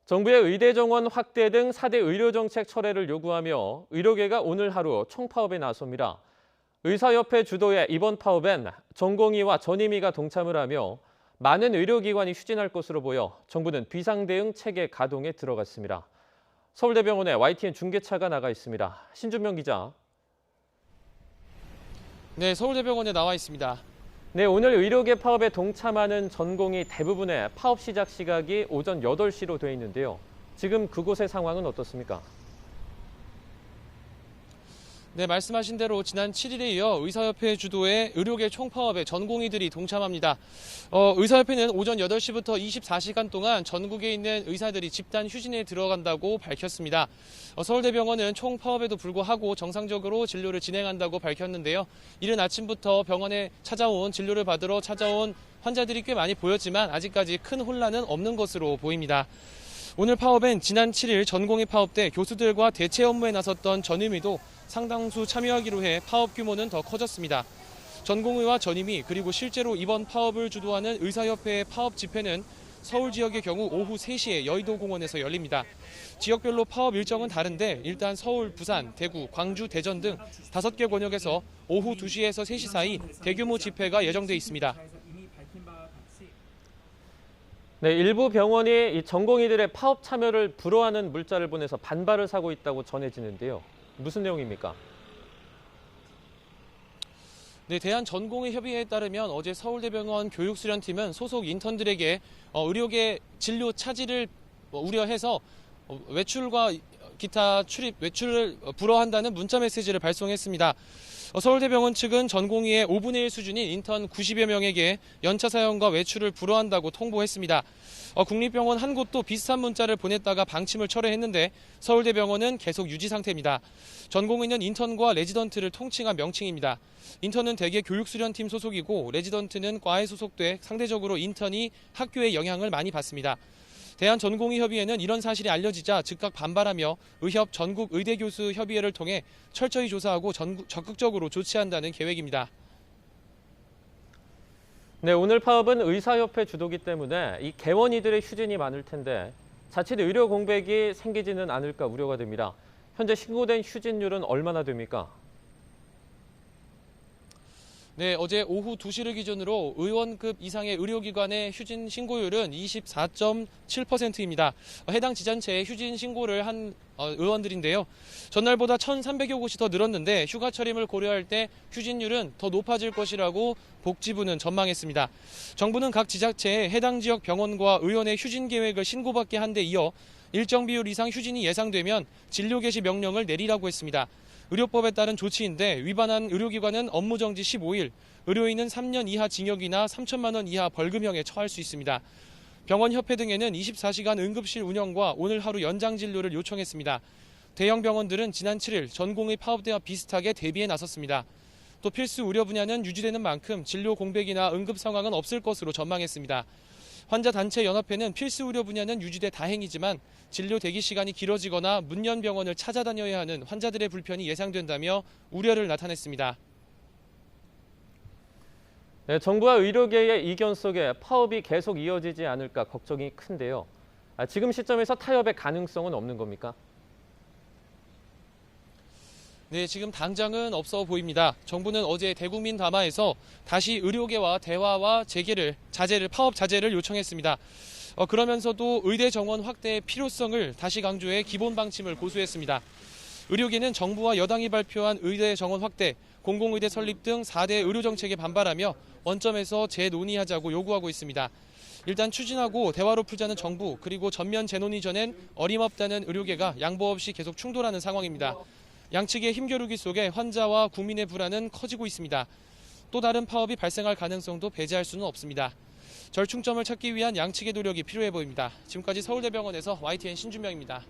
정부의 의대 정원 확대 등 4대 의료정책 철회를 요구하며 의료계가 오늘 하루 총파업에 나섭니다. 의사협회 주도의 이번 파업엔 전공의와 전임의가 동참을 하며 많은 의료기관이 추진할 것으로 보여 정부는 비상대응 체계 가동에 들어갔습니다. 서울대병원에 YTN 중계차가 나가 있습니다. 신준명 기자. 네, 서울대병원에 나와 있습니다. 네, 오늘 의료계 파업에 동참하는 전공의 대부분의 파업 시작 시각이 오전 8시로 돼 있는데요. 지금 그곳의 상황은 어떻습니까? 네, 말씀하신 대로 지난 7일에 이어 의사협회 주도의 의료계 총파업에 전공의들이 동참합니다. 의사협회는 오전 8시부터 24시간 동안 전국에 있는 의사들이 집단 휴진에 들어간다고 밝혔습니다. 서울대병원은 총파업에도 불구하고 정상적으로 진료를 진행한다고 밝혔는데요. 이른 아침부터 병원에 진료를 받으러 찾아온 환자들이 꽤 많이 보였지만 아직까지 큰 혼란은 없는 것으로 보입니다. 오늘 파업엔 지난 7일 전공의 파업 때 교수들과 대체 업무에 나섰던 전임의도 상당수 참여하기로 해 파업 규모는 더 커졌습니다. 전공의와 전임의 그리고 실제로 이번 파업을 주도하는 의사협회의 파업 집회는 서울 지역의 경우 오후 3시에 여의도공원에서 열립니다. 지역별로 파업 일정은 다른데 일단 서울, 부산, 대구, 광주, 대전 등 5개 권역에서 오후 2시에서 3시 사이 대규모 집회가 예정돼 있습니다. 네, 일부 병원이 이 전공의들의 파업 참여를 불허하는 물자를 보내서 반발을 사고 있다고 전해지는데요. 무슨 내용입니까? 네, 대한전공의협의회에 따르면 어제 서울대병원 교육수련팀은 소속 인턴들에게 의료계 진료 차질을 우려해서 외출과 기타 출입 외출을 불허한다는 문자 메시지를 발송했습니다. 서울대병원 측은 전공의의 5분의 1 수준인 인턴 90여 명에게 연차 사용과 외출을 불허한다고 통보했습니다. 국립병원 한 곳도 비슷한 문자를 보냈다가 방침을 철회했는데 서울대병원은 계속 유지 상태입니다. 전공의는 인턴과 레지던트를 통칭한 명칭입니다. 인턴은 대개 교육수련팀 소속이고 레지던트는 과에 소속돼 상대적으로 인턴이 학교에 영향을 많이 받습니다. 대한전공의협의회는 이런 사실이 알려지자 즉각 반발하며 의협 전국의대교수협의회를 통해 철저히 조사하고 적극적으로 조치한다는 계획입니다. 네, 오늘 파업은 의사협회 주도기 때문에 이 개원이들의 휴진이 많을 텐데 자칫 의료 공백이 생기지는 않을까 우려가 됩니다. 현재 신고된 휴진율은 얼마나 됩니까? 네, 어제 오후 2시를 기준으로 의원급 이상의 의료기관의 휴진 신고율은 24.7%입니다. 해당 지자체에 휴진 신고를 한 의원들인데요. 전날보다 1,300여 곳이 더 늘었는데 휴가철임을 고려할 때 휴진율은 더 높아질 것이라고 복지부는 전망했습니다. 정부는 각 지자체에 해당 지역 병원과 의원의 휴진 계획을 신고받게 한 데 이어 일정 비율 이상 휴진이 예상되면 진료 개시 명령을 내리라고 했습니다. 의료법에 따른 조치인데 위반한 의료기관은 업무정지 15일, 의료인은 3년 이하 징역이나 3천만 원 이하 벌금형에 처할 수 있습니다. 병원협회 등에는 24시간 응급실 운영과 오늘 하루 연장 진료를 요청했습니다. 대형 병원들은 지난 7일 전공의 파업 때와 비슷하게 대비에 나섰습니다. 또 필수 의료 분야는 유지되는 만큼 진료 공백이나 응급 상황은 없을 것으로 전망했습니다. 환자단체연합회는 필수 의료 분야는 유지돼 다행이지만 진료 대기 시간이 길어지거나 문연 병원을 찾아다녀야 하는 환자들의 불편이 예상된다며 우려를 나타냈습니다. 네, 정부와 의료계의 이견 속에 파업이 계속 이어지지 않을까 걱정이 큰데요. 지금 시점에서 타협의 가능성은 없는 겁니까? 네, 지금 당장은 없어 보입니다. 정부는 어제 대국민 담화에서 다시 의료계와 대화와 파업 자제를 요청했습니다. 그러면서도 의대 정원 확대의 필요성을 다시 강조해 기본 방침을 고수했습니다. 의료계는 정부와 여당이 발표한 의대 정원 확대, 공공의대 설립 등 4대 의료정책에 반발하며 원점에서 재논의하자고 요구하고 있습니다. 일단 추진하고 대화로 풀자는 정부, 그리고 전면 재논의 전엔 어림없다는 의료계가 양보 없이 계속 충돌하는 상황입니다. 양측의 힘겨루기 속에 환자와 국민의 불안은 커지고 있습니다. 또 다른 파업이 발생할 가능성도 배제할 수는 없습니다. 절충점을 찾기 위한 양측의 노력이 필요해 보입니다. 지금까지 서울대병원에서 YTN 신준명입니다.